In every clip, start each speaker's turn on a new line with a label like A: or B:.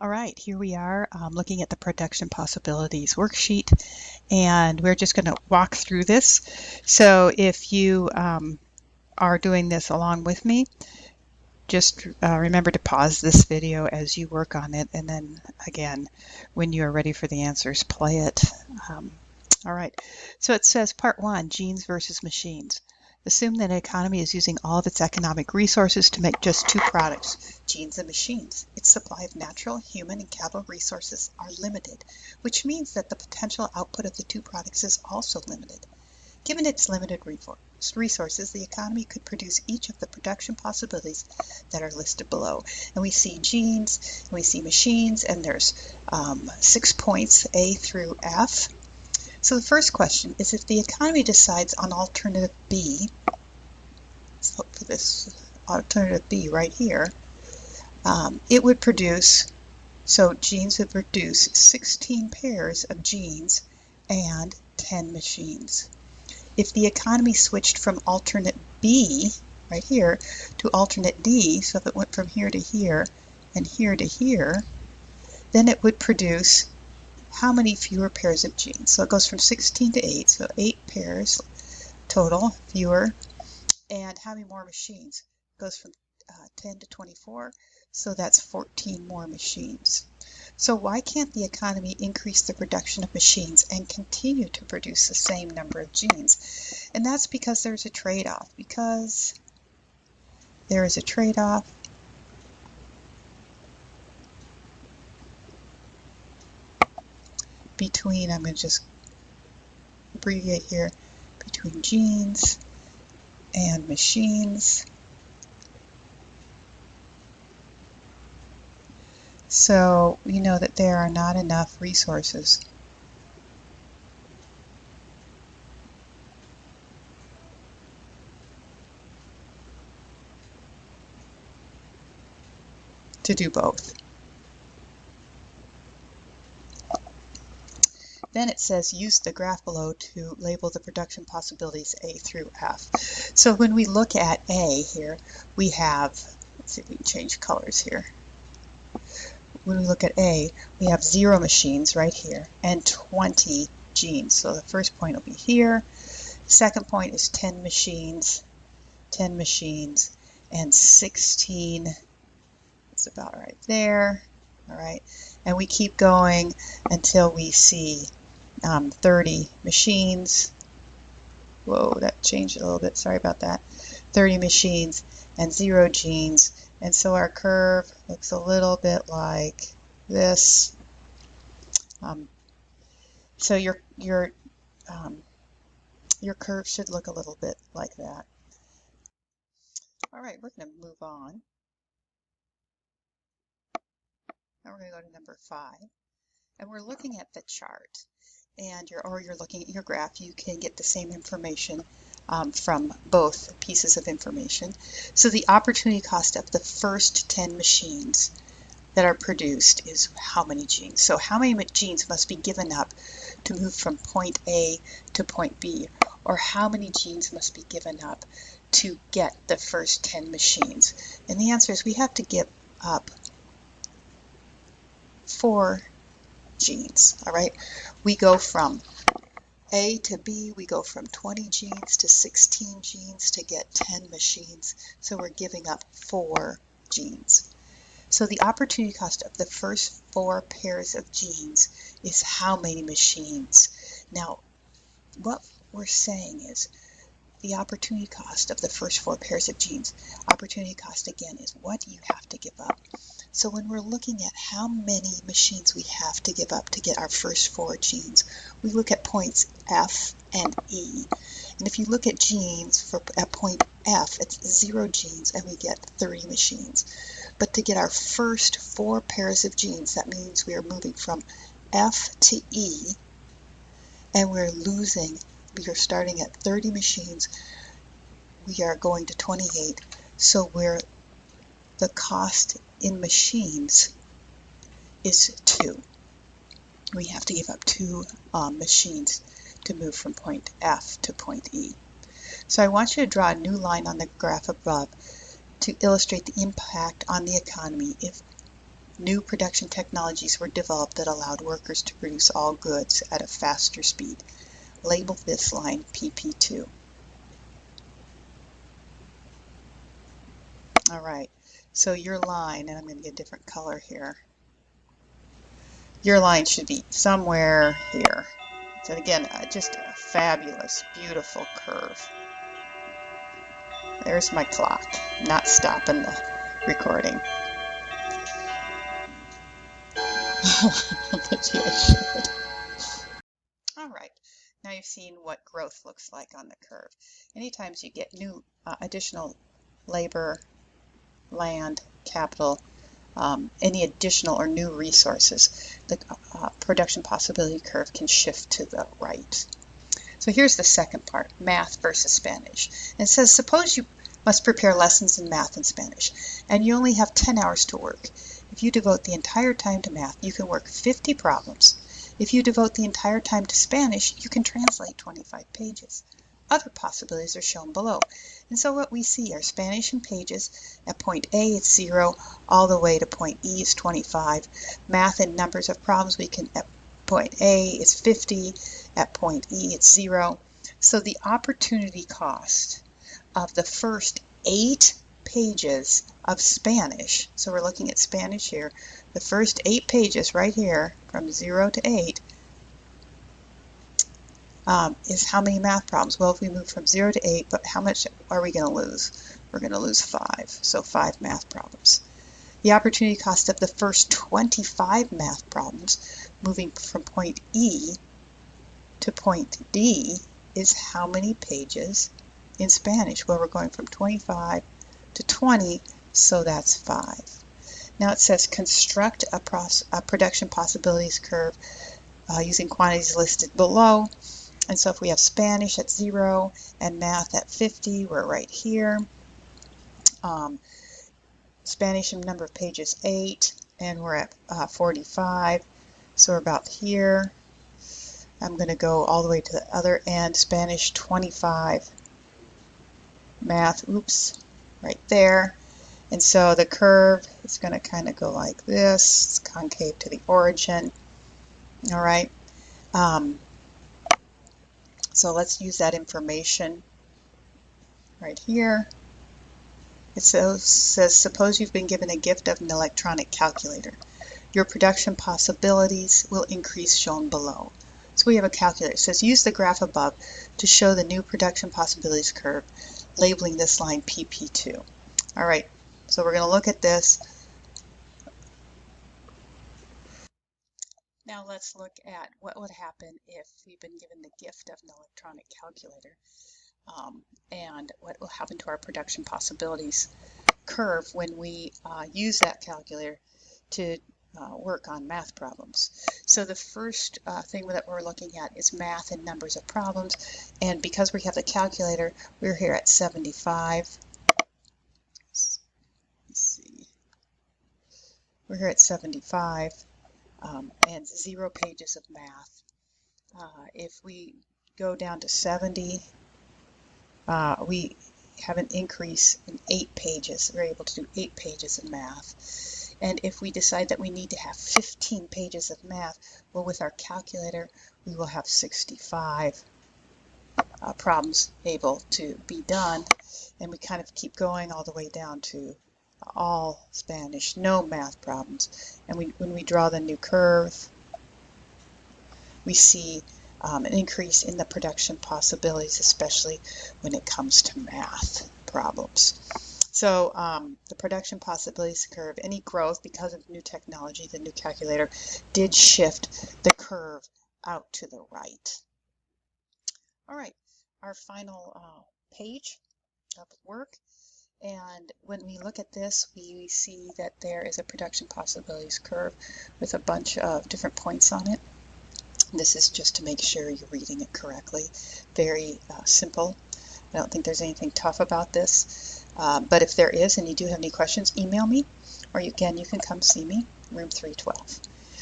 A: All right, here we are looking at the production possibilities worksheet, and we're just going to walk through this. So if you are doing this along with me, just remember to pause this video as you work on it, and then again, when you are ready for the answers, play it. All right, so it says part 1, genes versus machines. Assume that an economy is using all of its economic resources to make just two products, genes and machines. Its supply of natural, human, and capital resources are limited, which means that the potential output of the two products is also limited. Given its limited resources, the economy could produce each of the production possibilities that are listed below. And we see genes, and we see machines, and there's 6 points, A through F. So the first question is, if the economy decides on alternative B, let's look for this alternative B right here, it would produce, so genes would produce 16 pairs of genes and 10 machines. If the economy switched from alternate B, right here, to alternate D, so if it went from here to here and here to here, then it would produce how many fewer pairs of genes? So it goes from 16 to 8, so 8 pairs total, fewer. And how many more machines? It goes from 10 to 24, so that's 14 more machines. So why can't the economy increase the production of machines and continue to produce the same number of genes? And that's because there's a trade-off. Because there is a trade-off between, I'm going to just abbreviate here, between genes and machines. So we know that there are not enough resources to do both. Then it says use the graph below to label the production possibilities A through F. So when we look at A here, we have, let's see if we can change colors here. When we look at A, we have 0 machines right here and 20 genes. So the first point will be here. Second point is 10 machines, and 16. It's about right there. All right, and we keep going until we see 30 machines. Whoa, that changed a little bit. Sorry about that. 30 machines and 0 genes. And so our curve looks a little bit like this. So your curve should look a little bit like that. All right, we're going to move on. Now we're going to go to number 5. And we're looking at the chart. And you're looking at your graph. You can get the same information from both pieces of information. So the opportunity cost of the first 10 machines that are produced is how many genes. So how many genes must be given up to move from point A to point B? Or how many genes must be given up to get the first 10 machines? And the answer is we have to give up 4 genes. All right, we go from A to B, we go from 20 genes to 16 genes to get 10 machines. So we're giving up 4 genes. So the opportunity cost of the first 4 pairs of genes is how many machines? Now, what we're saying is the opportunity cost of the first 4 pairs of genes. Opportunity cost, again, is what do you have to give up? So when we're looking at how many machines we have to give up to get our first 4 genes, we look at points F and E. And if you look at genes at point F, it's 0 genes and we get 30 machines. But to get our first 4 pairs of genes, that means we are moving from F to E, and we are starting at 30 machines. We are going to 28. So the cost in machines is 2. We have to give up 2 machines to move from point F to point E. So I want you to draw a new line on the graph above to illustrate the impact on the economy if New production technologies were developed that allowed workers to produce all goods at a faster speed. Label this line PP2. All right, so your line, and I'm going to get a different color here. Your line should be somewhere here. So again, just a fabulous, beautiful curve. There's my clock, not stopping the recording. Maybe I should. All right, now you've seen what growth looks like on the curve. Anytime you get new additional labor, land, capital, any additional or new resources, the production possibility curve can shift to the right. So here's the second part, math versus Spanish. And it says, suppose you must prepare lessons in math and Spanish, and you only have 10 hours to work. If you devote the entire time to math, you can work 50 problems. If you devote the entire time to Spanish, you can translate 25 pages. Other possibilities are shown below. And so what we see are Spanish in pages. At point A, it's 0, all the way to point E is 25. Math and numbers of problems, we can, at point A, is 50. At point E, it's 0. So the opportunity cost of the first 8 pages of Spanish, so we're looking at Spanish here, the first 8 pages right here, from 0 to 8, is how many math problems? Well, if we move from 0 to 8, but how much are we going to lose? We're going to lose 5, so 5 math problems. The opportunity cost of the first 25 math problems, moving from point E to point D, is how many pages in Spanish? Well, we're going from 25 to 20, so that's 5. Now it says construct a production possibilities curve using quantities listed below. And so if we have Spanish at 0 and math at 50, we're right here. Spanish in number of pages 8, and we're at 45, so we're about here. I'm going to go all the way to the other end, Spanish 25, math, right there. And so the curve is going to kind of go like this. It's concave to the origin. All right. So let's use that information right here. It says, suppose you've been given a gift of an electronic calculator. Your production possibilities will increase shown below. So we have a calculator. It says use the graph above to show the new production possibilities curve, labeling this line PP2. All right, so we're going to look at this. Now let's look at what would happen if we've been given the gift of an electronic calculator, and what will happen to our production possibilities curve when we use that calculator to work on math problems. So the first thing that we're looking at is math and numbers of problems, and because we have the calculator, we're here at 75. Let's see. We're here at 75 and 0 pages of math. If we go down to 70, we have an increase in 8 pages. We're able to do 8 pages of math. And if we decide that we need to have 15 pages of math, well, with our calculator, we will have 65 problems able to be done. And we kind of keep going all the way down to all Spanish, no math problems. And when we draw the new curve, we see an increase in the production possibilities, especially when it comes to math problems. So the production possibilities curve, any growth because of new technology, the new calculator, did shift the curve out to the right. All right, our final page of work. And when we look at this, we see that there is a production possibilities curve with a bunch of different points on it. This is just to make sure you're reading it correctly. Very simple. I don't think there's anything tough about this. But if there is and you do have any questions, email me, or you can come see me, room 312.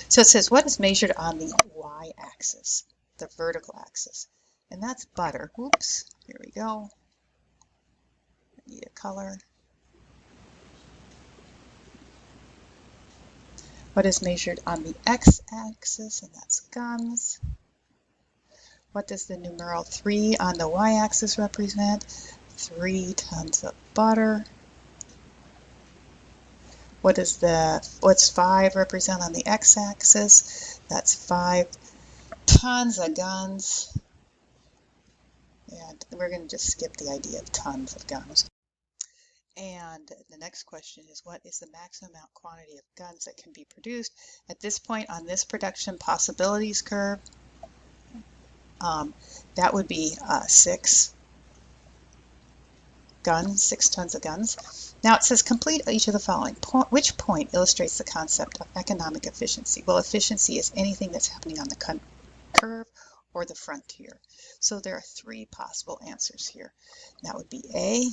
A: So it says, what is measured on the y-axis, the vertical axis? And that's butter. Oops, here we go. I need a color. What is measured on the x-axis? And that's guns. What does the numeral 3 on the y-axis represent? 3 tons of butter. What's 5 represent on the x-axis? That's 5 tons of guns. And we're going to just skip the idea of tons of guns. And the next question is, what is the maximum amount quantity of guns that can be produced? At this point on this production possibilities curve, that would be 6 guns, 6 tons of guns. Now it says complete each of the following. Which point illustrates the concept of economic efficiency? Well, efficiency is anything that's happening on the curve or the frontier. So there are 3 possible answers here. That would be A,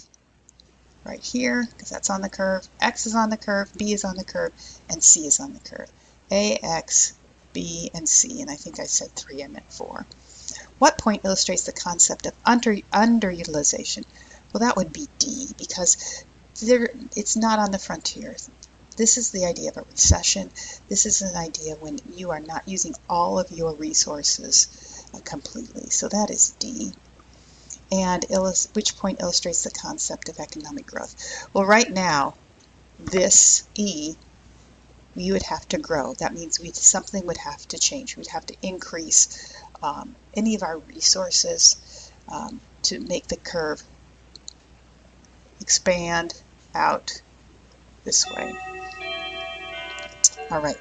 A: right here, because that's on the curve, X is on the curve, B is on the curve, and C is on the curve. A, X, B, and C, and I think I said 3, I meant 4. What point illustrates the concept of underutilization? Well, that would be D, because it's not on the frontier. This is the idea of a recession. This is an idea when you are not using all of your resources completely. So that is D. And which point illustrates the concept of economic growth? Well, right now, this E, we would have to grow. That means something would have to change. We'd have to increase any of our resources to make the curve expand out this way. All right.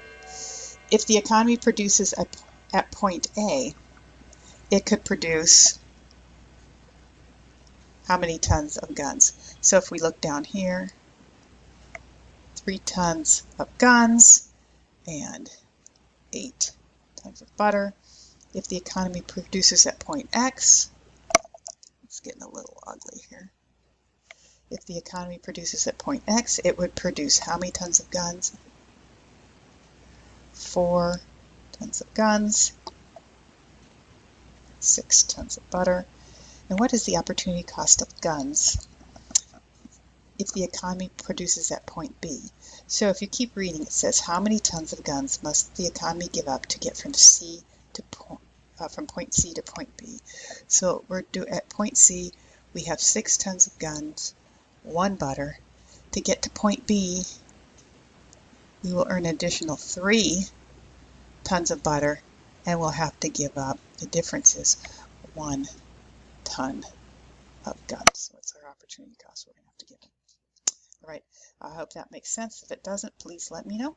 A: If the economy produces at point A, it could produce how many tons of guns? So if we look down here, 3 tons of guns and 8 tons of butter. If the economy produces at point X, it's getting a little ugly here. If the economy produces at point X, it would produce how many tons of guns? 4 tons of guns, 6 tons of butter. And what is the opportunity cost of guns if the economy produces at point B? So if you keep reading, it says how many tons of guns must the economy give up to get from from point C to point B? So at point C, we have 6 tons of guns, 1 butter. To get to point B, we will earn an additional 3 tons of butter, and we'll have to give up, the difference is 1 ton of guns. So what's our opportunity cost we're going to have to give them? All right, I hope that makes sense. If it doesn't, please let me know.